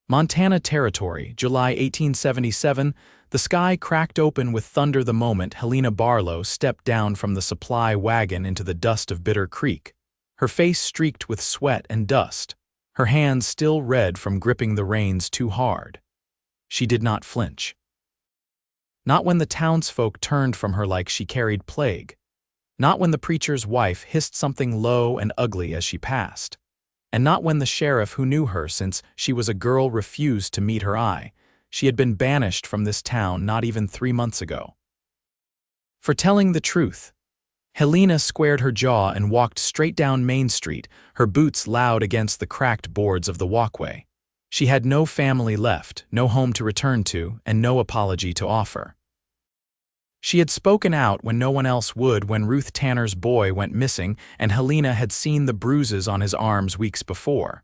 Montana Territory, July 1877, the sky cracked open with thunder the moment Helena Barlow stepped down from the supply wagon into the dust of Bitter Creek, her face streaked with sweat and dust, her hands still red from gripping the reins too hard. She did not flinch. Not when the townsfolk turned from her like she carried plague. Not when the preacher's wife hissed something low and ugly as she passed. And not when the sheriff who knew her since she was a girl refused to meet her eye. She had been banished from this town not even 3 months ago. For telling the truth. Helena squared her jaw and walked straight down Main Street, her boots loud against the cracked boards of the walkway. She had no family left, no home to return to, and no apology to offer. She had spoken out when no one else would when Ruth Tanner's boy went missing and Helena had seen the bruises on his arms weeks before.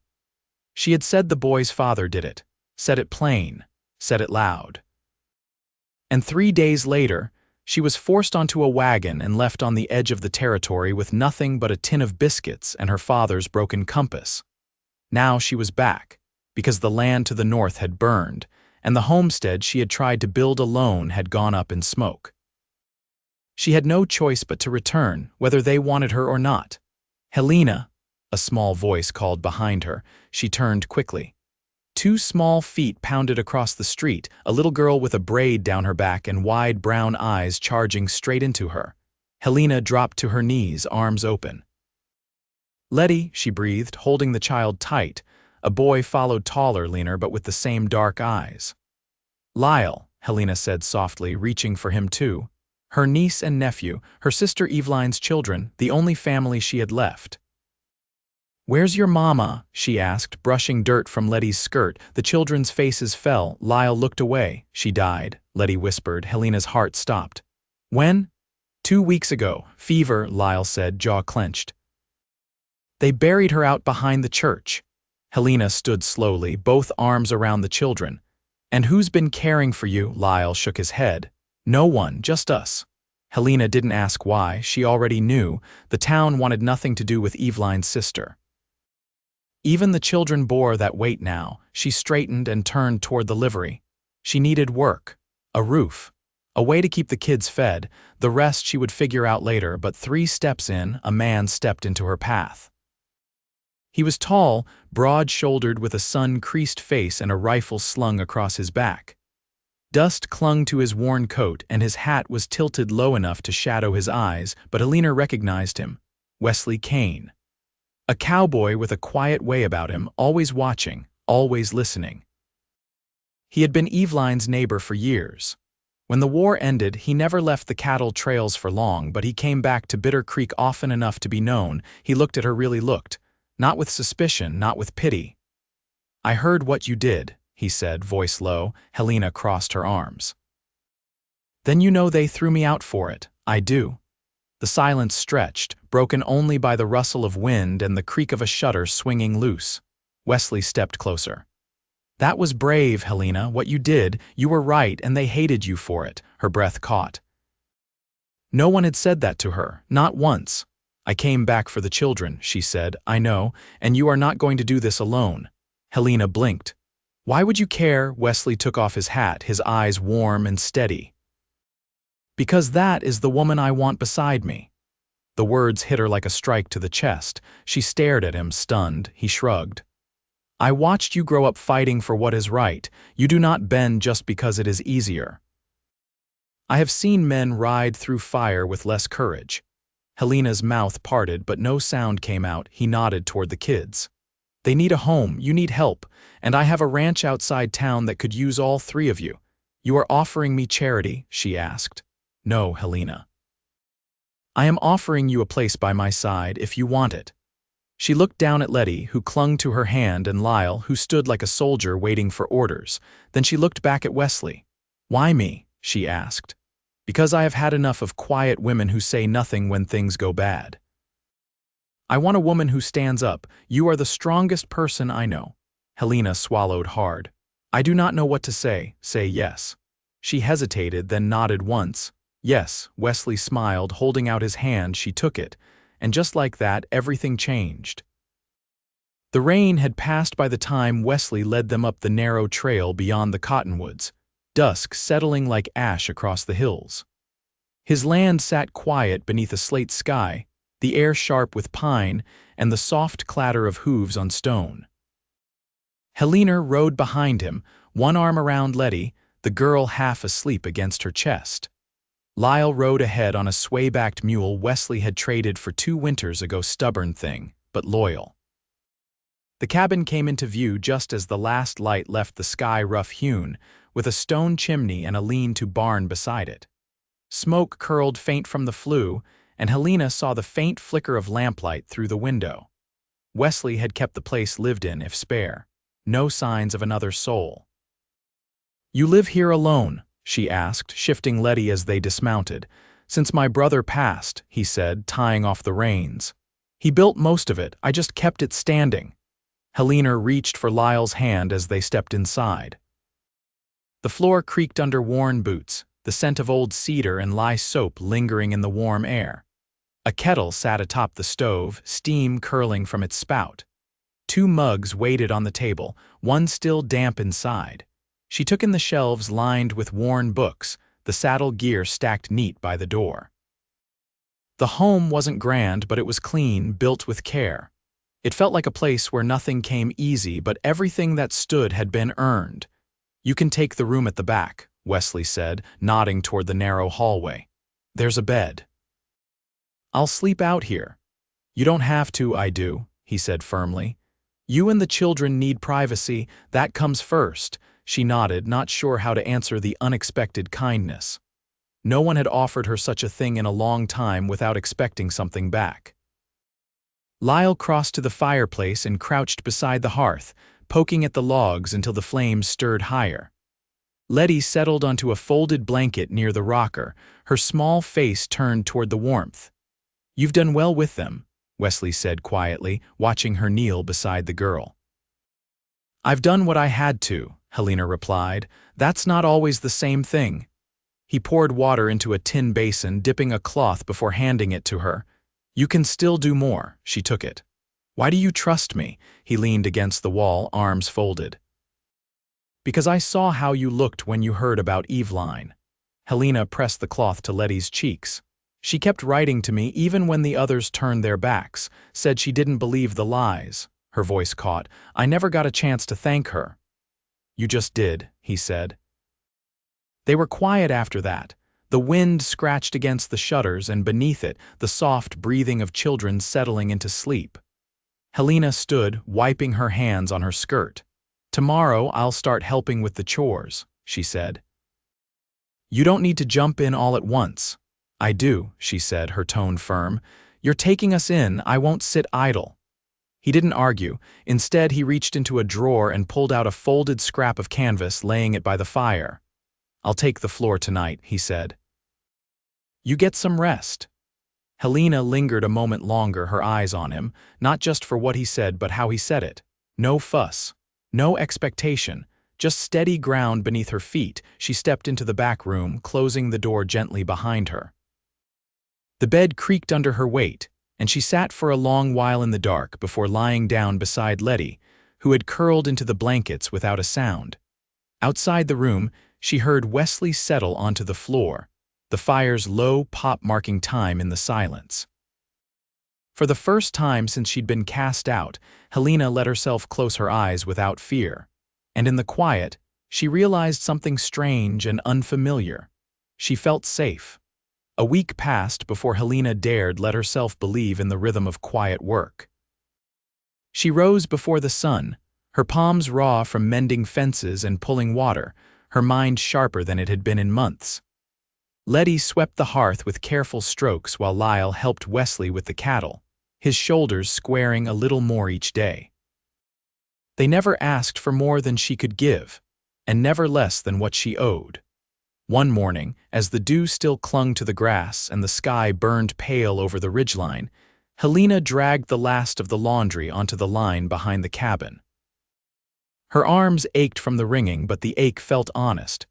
She had said the boy's father did it, said it plain, said it loud. And 3 days later, she was forced onto a wagon and left on the edge of the territory with nothing but a tin of biscuits and her father's broken compass. Now she was back, because the land to the north had burned, and the homestead she had tried to build alone had gone up in smoke. She had no choice but to return, whether they wanted her or not. Helena, a small voice called behind her. She turned quickly. 2 small feet pounded across the street, a little girl with a braid down her back and wide brown eyes charging straight into her. Helena dropped to her knees, arms open. "Letty," she breathed, holding the child tight. A boy followed, taller, leaner, but with the same dark eyes. "Lyle," Helena said softly, reaching for him too. Her niece and nephew, her sister Eveline's children, the only family she had left. "Where's your mama?" she asked, brushing dirt from Letty's skirt. The children's faces fell. Lyle looked away. "She died," Letty whispered. Helena's heart stopped. "When?" 2 weeks ago. Fever," Lyle said, jaw clenched. "They buried her out behind the church." Helena stood slowly, both arms around the children. "And who's been caring for you?" Lyle shook his head. "No one, just us." Helena didn't ask why. She already knew. The town wanted nothing to do with Eveline's sister. Even the children bore that weight now. She straightened and turned toward the livery. She needed work, a roof, a way to keep the kids fed. The rest she would figure out later, but 3 steps in, a man stepped into her path. He was tall, broad-shouldered with a sun-creased face and a rifle slung across his back. Dust clung to his worn coat and his hat was tilted low enough to shadow his eyes, but Helena recognized him. Wesley Kane. A cowboy with a quiet way about him, always watching, always listening. He had been Eveline's neighbor for years. When the war ended, he never left the cattle trails for long, but he came back to Bitter Creek often enough to be known. He looked at her, really looked. Not with suspicion, not with pity. "I heard what you did," he said, voice low. Helena crossed her arms. "Then you know they threw me out for it." "I do." The silence stretched, broken only by the rustle of wind and the creak of a shutter swinging loose. Wesley stepped closer. "That was brave, Helena, what you did. You were right, and they hated you for it." Her breath caught. No one had said that to her, not once. "I came back for the children," she said. "I know, and you are not going to do this alone." Helena blinked. "Why would you care?" Wesley took off his hat, his eyes warm and steady. "Because that is the woman I want beside me." The words hit her like a strike to the chest. She stared at him, stunned. He shrugged. "I watched you grow up fighting for what is right. You do not bend just because it is easier." "I have seen men ride through fire with less courage." Helena's mouth parted, but no sound came out. He nodded toward the kids. "They need a home, you need help, and I have a ranch outside town that could use all 3 of you. You are offering me charity?" she asked. "No, Helena. I am offering you a place by my side if you want it." She looked down at Letty, who clung to her hand, and Lyle, who stood like a soldier waiting for orders. Then she looked back at Wesley. "Why me?" she asked. "Because I have had enough of quiet women who say nothing when things go bad. I want a woman who stands up. You are the strongest person I know." Helena swallowed hard. "I do not know what to say. Say yes." She hesitated, then nodded once. "Yes." Wesley smiled, holding out his hand. She took it, and just like that, everything changed. The rain had passed by the time Wesley led them up the narrow trail beyond the cottonwoods, dusk settling like ash across the hills. His land sat quiet beneath a slate sky, the air sharp with pine and the soft clatter of hooves on stone. Helena rode behind him, one arm around Letty, the girl half asleep against her chest. Lyle rode ahead on a sway-backed mule Wesley had traded for 2 winters ago. Stubborn thing, but loyal. The cabin came into view just as the last light left the sky rough-hewn, with a stone chimney and a lean-to barn beside it. Smoke curled faint from the flue, and Helena saw the faint flicker of lamplight through the window. Wesley had kept the place lived in, if spare. No signs of another soul. "You live here alone?" she asked, shifting Letty as they dismounted. "Since my brother passed," he said, tying off the reins. "He built most of it, I just kept it standing." Helena reached for Lyle's hand as they stepped inside. The floor creaked under worn boots, the scent of old cedar and lye soap lingering in the warm air. A kettle sat atop the stove, steam curling from its spout. 2 mugs waited on the table, one still damp inside. She took in the shelves lined with worn books, the saddle gear stacked neat by the door. The home wasn't grand, but it was clean, built with care. It felt like a place where nothing came easy, but everything that stood had been earned. "You can take the room at the back," Wesley said, nodding toward the narrow hallway. "There's a bed." "I'll sleep out here." "You don't have to, I do," he said firmly. "You and the children need privacy, that comes first." She nodded, not sure how to answer the unexpected kindness. No one had offered her such a thing in a long time without expecting something back. Lyle crossed to the fireplace and crouched beside the hearth, poking at the logs until the flames stirred higher. Letty settled onto a folded blanket near the rocker, her small face turned toward the warmth. "You've done well with them," Wesley said quietly, watching her kneel beside the girl. "I've done what I had to," Helena replied. "That's not always the same thing." He poured water into a tin basin, dipping a cloth before handing it to her. "You can still do more." She took it. "Why do you trust me?" He leaned against the wall, arms folded. "Because I saw how you looked when you heard about Eveline." Helena pressed the cloth to Letty's cheeks. "She kept writing to me even when the others turned their backs, said she didn't believe the lies." Her voice caught. "I never got a chance to thank her." "You just did," he said. They were quiet after that. The wind scratched against the shutters, and beneath it, the soft breathing of children settling into sleep. Helena stood, wiping her hands on her skirt. "Tomorrow I'll start helping with the chores," she said. "You don't need to jump in all at once." "I do," she said, her tone firm. "You're taking us in, I won't sit idle." He didn't argue. Instead, he reached into a drawer and pulled out a folded scrap of canvas, laying it by the fire. "I'll take the floor tonight," he said. "You get some rest." Helena lingered a moment longer, her eyes on him, not just for what he said but how he said it. No fuss, no expectation, just steady ground beneath her feet. She stepped into the back room, closing the door gently behind her. The bed creaked under her weight, and she sat for a long while in the dark before lying down beside Letty, who had curled into the blankets without a sound. Outside the room, she heard Wesley settle onto the floor, the fire's low pop marking time in the silence. For the first time since she'd been cast out, Helena let herself close her eyes without fear. And in the quiet, she realized something strange and unfamiliar. She felt safe. A week passed before Helena dared let herself believe in the rhythm of quiet work. She rose before the sun, her palms raw from mending fences and pulling water, her mind sharper than it had been in months. Letty swept the hearth with careful strokes while Lyle helped Wesley with the cattle, his shoulders squaring a little more each day. They never asked for more than she could give, and never less than what she owed. One morning, as the dew still clung to the grass and the sky burned pale over the ridgeline, Helena dragged the last of the laundry onto the line behind the cabin. Her arms ached from the wringing, but the ache felt honest.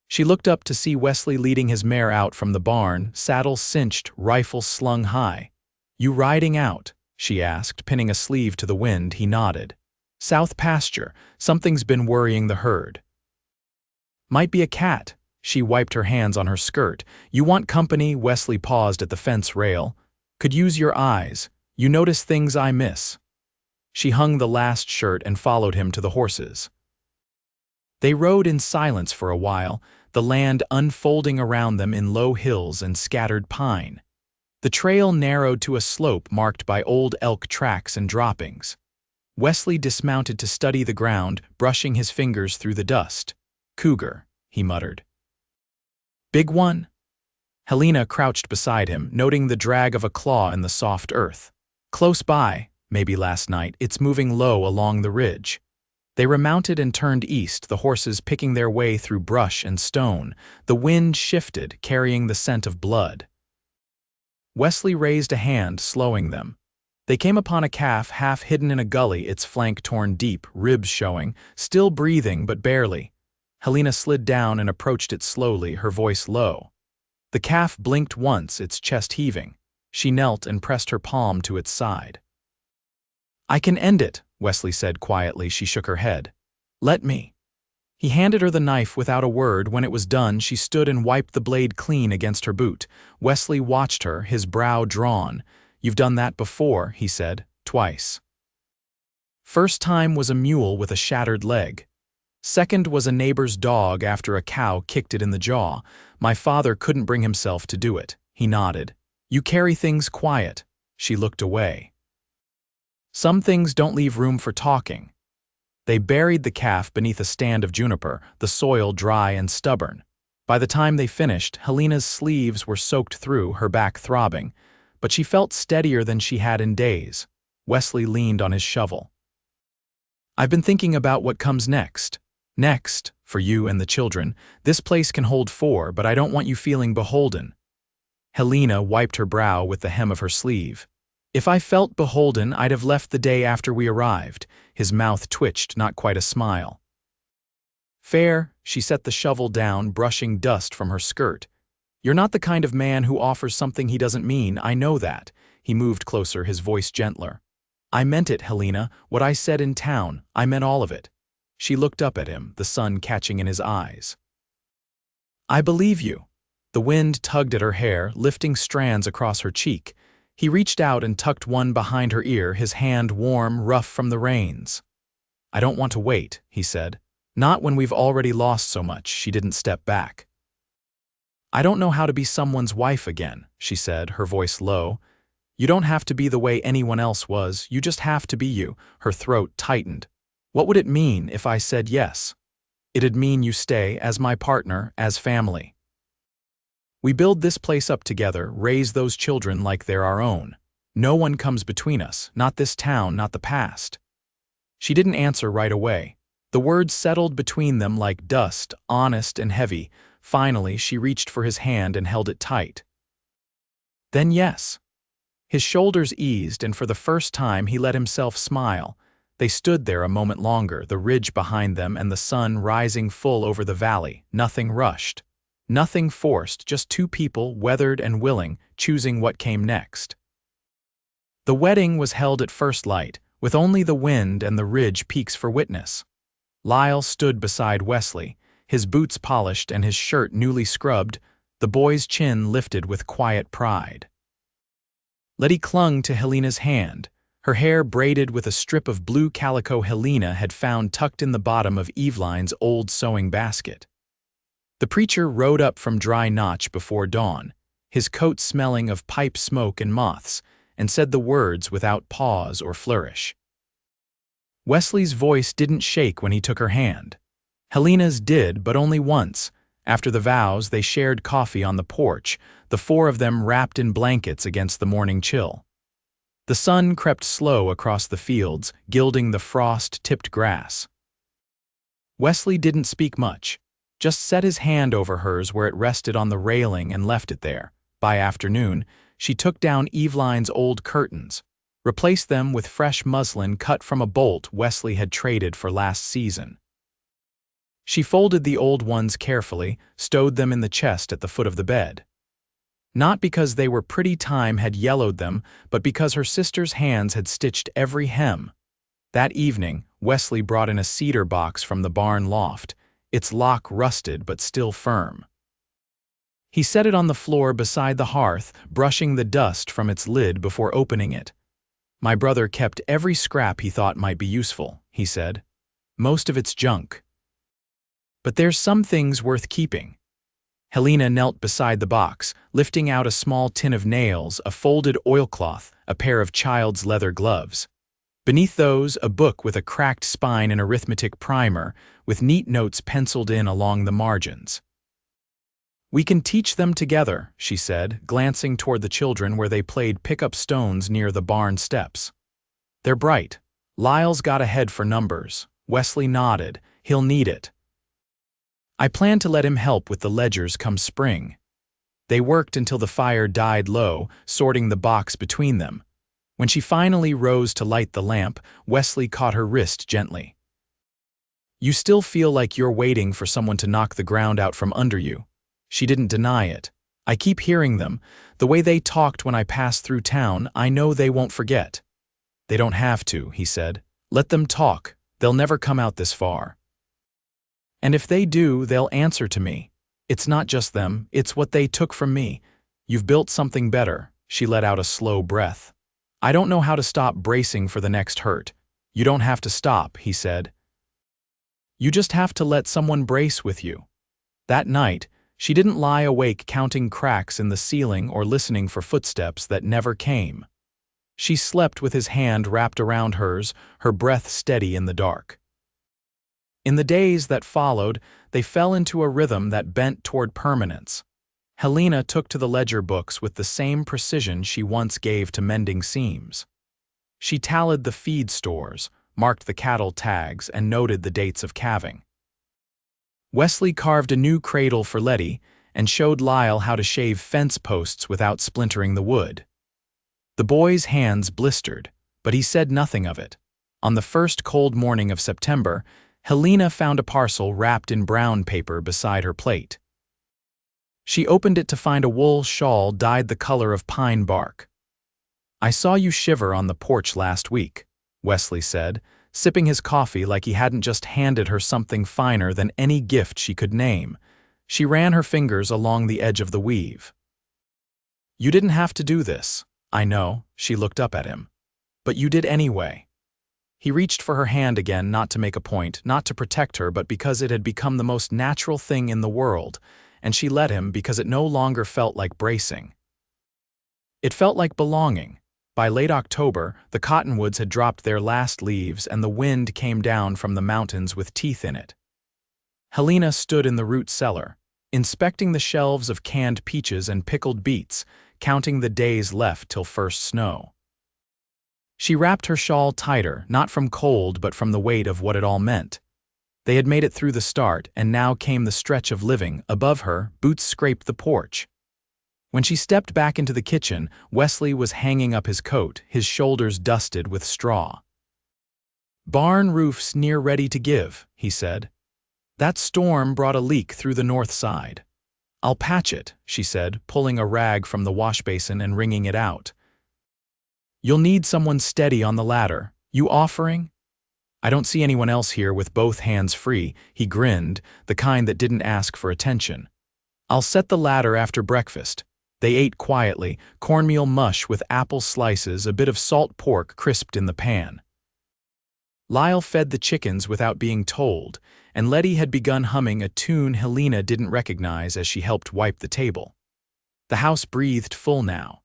She looked up to see Wesley leading his mare out from the barn, saddle cinched, rifle slung high. "You riding out?" she asked, pinning a sleeve to the wind. He nodded. South pasture. Something's been worrying the herd. Might be a cat. She wiped her hands on her skirt. You want company? Wesley paused at the fence rail. Could use your eyes. You notice things I miss. She hung the last shirt and followed him to the horses. They rode in silence for a while, the land unfolding around them in low hills and scattered pine. The trail narrowed to a slope marked by old elk tracks and droppings. Wesley dismounted to study the ground, brushing his fingers through the dust. Cougar, he muttered. Big one? Helena crouched beside him, noting the drag of a claw in the soft earth. Close by, maybe last night, it's moving low along the ridge. They remounted and turned east, the horses picking their way through brush and stone. The wind shifted, carrying the scent of blood. Wesley raised a hand, slowing them. They came upon a calf half hidden in a gully, its flank torn deep, ribs showing, still breathing but barely. Helena slid down and approached it slowly, her voice low. The calf blinked once, its chest heaving. She knelt and pressed her palm to its side. I can end it, Wesley said quietly. She shook her head. Let me. He handed her the knife without a word. When it was done, she stood and wiped the blade clean against her boot. Wesley watched her, his brow drawn. You've done that before, he said, twice. First time was a mule with a shattered leg. Second was a neighbor's dog after a cow kicked it in the jaw. My father couldn't bring himself to do it. He nodded. You carry things quiet. She looked away. Some things don't leave room for talking. They buried the calf beneath a stand of juniper, the soil dry and stubborn. By the time they finished, Helena's sleeves were soaked through, her back throbbing, but she felt steadier than she had in days. Wesley leaned on his shovel. I've been thinking about what comes next. Next, for you and the children, this place can hold 4, but I don't want you feeling beholden. Helena wiped her brow with the hem of her sleeve. If I felt beholden, I'd have left the day after we arrived. His mouth twitched, not quite a smile. Fair, she set the shovel down, brushing dust from her skirt. You're not the kind of man who offers something he doesn't mean, I know that. He moved closer, his voice gentler. I meant it, Helena, what I said in town, I meant all of it. She looked up at him, the sun catching in his eyes. I believe you. The wind tugged at her hair, lifting strands across her cheek. He reached out and tucked one behind her ear, his hand warm, rough from the reins. I don't want to wait, he said. Not when we've already lost so much. She didn't step back. I don't know how to be someone's wife again, she said, her voice low. You don't have to be the way anyone else was, you just have to be you. Her throat tightened. What would it mean if I said yes? It'd mean you stay as my partner, as family. We build this place up together, raise those children like they're our own. No one comes between us, not this town, not the past. She didn't answer right away. The words settled between them like dust, honest and heavy. Finally, she reached for his hand and held it tight. Then yes. His shoulders eased, and for the first time he let himself smile. They stood there a moment longer, the ridge behind them and the sun rising full over the valley. Nothing rushed. Nothing forced, just two people, weathered and willing, choosing what came next. The wedding was held at first light, with only the wind and the ridge peaks for witness. Lyle stood beside Wesley, his boots polished and his shirt newly scrubbed, the boy's chin lifted with quiet pride. Letty clung to Helena's hand, her hair braided with a strip of blue calico Helena had found tucked in the bottom of Eveline's old sewing basket. The preacher rode up from Dry Notch before dawn, his coat smelling of pipe smoke and moths, and said the words without pause or flourish. Wesley's voice didn't shake when he took her hand. Helena's did, but only once. After the vows, they shared coffee on the porch, the 4 of them wrapped in blankets against the morning chill. The sun crept slow across the fields, gilding the frost-tipped grass. Wesley didn't speak much, just set his hand over hers where it rested on the railing and left it there. By afternoon, she took down Eveline's old curtains, replaced them with fresh muslin cut from a bolt Wesley had traded for last season. She folded the old ones carefully, stowed them in the chest at the foot of the bed. Not because they were pretty time had yellowed them, but because her sister's hands had stitched every hem. That evening, Wesley brought in a cedar box from the barn loft, its lock rusted but still firm. He set it on the floor beside the hearth, brushing the dust from its lid before opening it. "My brother kept every scrap he thought might be useful," he said. "Most of it's junk. But there's some things worth keeping." Helena knelt beside the box, lifting out a small tin of nails, a folded oilcloth, a pair of child's leather gloves. Beneath those, a book with a cracked spine and arithmetic primer, with neat notes penciled in along the margins. "We can teach them together," she said, glancing toward the children where they played pick-up stones near the barn steps. "They're bright. Lyle's got a head for numbers." Wesley nodded. "He'll need it." "I plan to let him help with the ledgers come spring." They worked until the fire died low, sorting the box between them. When she finally rose to light the lamp, Wesley caught her wrist gently. "You still feel like you're waiting for someone to knock the ground out from under you." She didn't deny it. "I keep hearing them. The way they talked when I passed through town, I know they won't forget." "They don't have to," he said. "Let them talk. They'll never come out this far. And if they do, they'll answer to me. It's not just them, it's what they took from me. You've built something better." She let out a slow breath. "I don't know how to stop bracing for the next hurt." "You don't have to stop," he said. "You just have to let someone brace with you." That night, she didn't lie awake counting cracks in the ceiling or listening for footsteps that never came. She slept with his hand wrapped around hers, her breath steady in the dark. In the days that followed, they fell into a rhythm that bent toward permanence. Helena took to the ledger books with the same precision she once gave to mending seams. She tallied the feed stores, marked the cattle tags, and noted the dates of calving. Wesley carved a new cradle for Letty and showed Lyle how to shave fence posts without splintering the wood. The boy's hands blistered, but he said nothing of it. On the first cold morning of September, Helena found a parcel wrapped in brown paper beside her plate. She opened it to find a wool shawl dyed the color of pine bark. "I saw you shiver on the porch last week," Wesley said, sipping his coffee like he hadn't just handed her something finer than any gift she could name. She ran her fingers along the edge of the weave. "You didn't have to do this." "I know," she looked up at him. "But you did anyway." He reached for her hand again, not to make a point, not to protect her, but because it had become the most natural thing in the world, and she let him because it no longer felt like bracing. It felt like belonging. By late October, the cottonwoods had dropped their last leaves and the wind came down from the mountains with teeth in it. Helena stood in the root cellar, inspecting the shelves of canned peaches and pickled beets, counting the days left till first snow. She wrapped her shawl tighter, not from cold but from the weight of what it all meant. They had made it through the start, and now came the stretch of living. Above her, boots scraped the porch. When she stepped back into the kitchen, Wesley was hanging up his coat, his shoulders dusted with straw. "Barn roof's near ready to give," he said. "That storm brought a leak through the north side." "I'll patch it," she said, pulling a rag from the wash basin and wringing it out. "You'll need someone steady on the ladder. You offering?" "I don't see anyone else here with both hands free," he grinned, the kind that didn't ask for attention. "I'll set the ladder after breakfast." They ate quietly, cornmeal mush with apple slices, a bit of salt pork crisped in the pan. Lyle fed the chickens without being told, and Letty had begun humming a tune Helena didn't recognize as she helped wipe the table. The house breathed full now.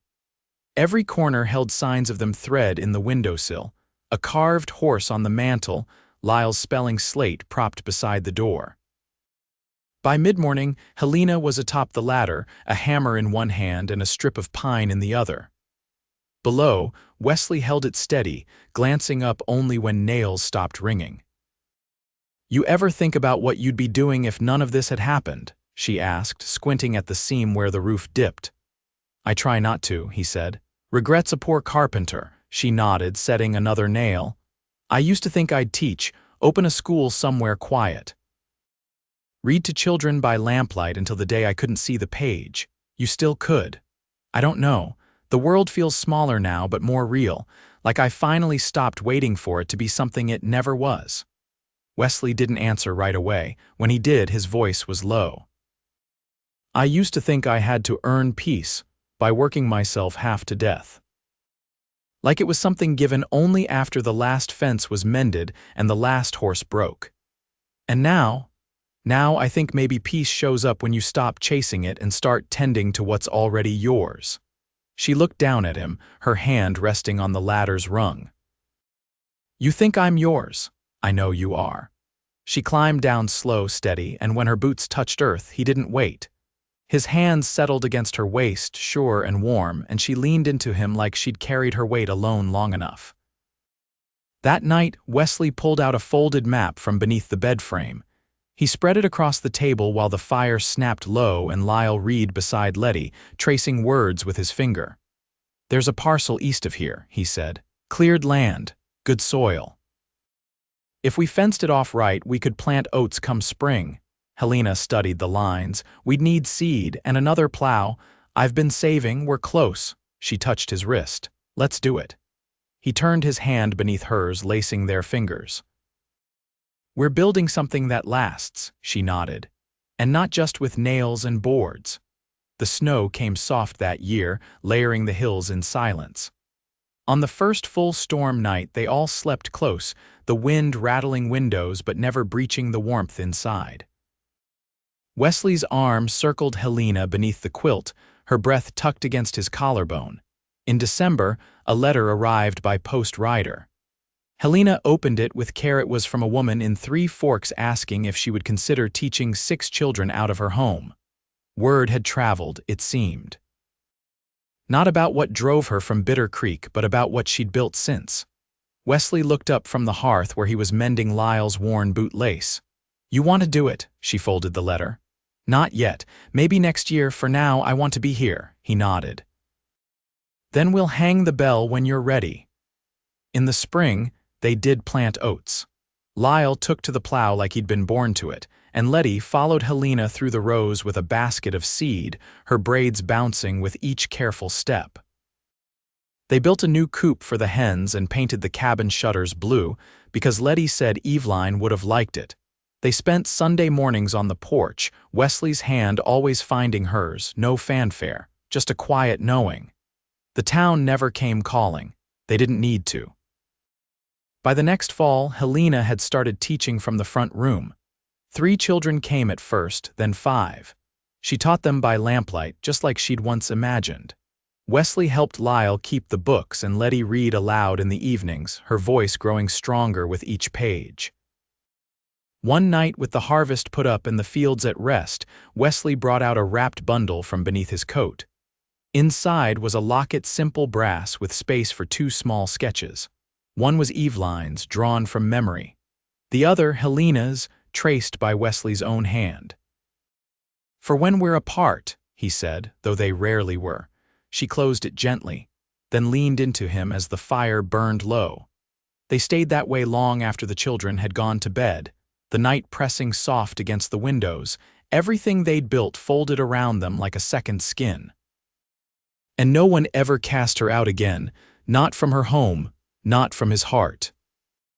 Every corner held signs of them thread in the windowsill, a carved horse on the mantel, Lyle's spelling slate propped beside the door. By mid-morning, Helena was atop the ladder, a hammer in one hand and a strip of pine in the other. Below, Wesley held it steady, glancing up only when nails stopped ringing. "You ever think about what you'd be doing if none of this had happened?" she asked, squinting at the seam where the roof dipped. "I try not to," he said. "Regret's a poor carpenter," she nodded, setting another nail. "I used to think I'd teach, open a school somewhere quiet. Read to children by lamplight until the day I couldn't see the page. You still could." I don't know. The world feels smaller now, but more real, like I finally stopped waiting for it to be something it never was. Wesley didn't answer right away. When he did, his voice was low. I used to think I had to earn peace by working myself half to death. Like it was something given only after the last fence was mended and the last horse broke. And now I think maybe peace shows up when you stop chasing it and start tending to what's already yours. She looked down at him, her hand resting on the ladder's rung. You think I'm yours? I know you are. She climbed down slow, steady, and when her boots touched earth, he didn't wait. His hands settled against her waist, sure and warm, and she leaned into him like she'd carried her weight alone long enough. That night, Wesley pulled out a folded map from beneath the bed frame. He spread it across the table while the fire snapped low and Lyle read beside Letty, tracing words with his finger. There's a parcel east of here, he said. Cleared land, good soil. If we fenced it off right, we could plant oats come spring. Helena studied the lines. We'd need seed and another plow. I've been saving, we're close. She touched his wrist. Let's do it. He turned his hand beneath hers, lacing their fingers. We're building something that lasts, she nodded. And not just with nails and boards. The snow came soft that year, layering the hills in silence. On the first full storm night, they all slept close, the wind rattling windows but never breaching the warmth inside. Wesley's arm circled Helena beneath the quilt, her breath tucked against his collarbone. In December, a letter arrived by post rider. Helena opened it with care. It was from a woman in Three Forks asking if she would consider teaching 6 children out of her home. Word had traveled, it seemed. Not about what drove her from Bitter Creek, but about what she'd built since. Wesley looked up from the hearth where he was mending Lyle's worn boot lace. You want to do it, she folded the letter. Not yet. Maybe next year. For now, I want to be here, he nodded. Then we'll hang the bell when you're ready. In the spring, they did plant oats. Lyle took to the plow like he'd been born to it, and Letty followed Helena through the rows with a basket of seed, her braids bouncing with each careful step. They built a new coop for the hens and painted the cabin shutters blue because Letty said Eveline would have liked it. They spent Sunday mornings on the porch, Wesley's hand always finding hers, no fanfare, just a quiet knowing. The town never came calling. They didn't need to. By the next fall, Helena had started teaching from the front room. 3 children came at first, then 5. She taught them by lamplight, just like she'd once imagined. Wesley helped Lyle keep the books and Letty read aloud in the evenings, her voice growing stronger with each page. One night, with the harvest put up and the fields at rest, Wesley brought out a wrapped bundle from beneath his coat. Inside was a locket, simple brass with space for 2 small sketches. One was Eveline's, drawn from memory. The other, Helena's, traced by Wesley's own hand. For when we're apart, he said, though they rarely were. She closed it gently, then leaned into him as the fire burned low. They stayed that way long after the children had gone to bed, the night pressing soft against the windows, everything they'd built folded around them like a second skin. And no one ever cast her out again, not from her home, not from his heart.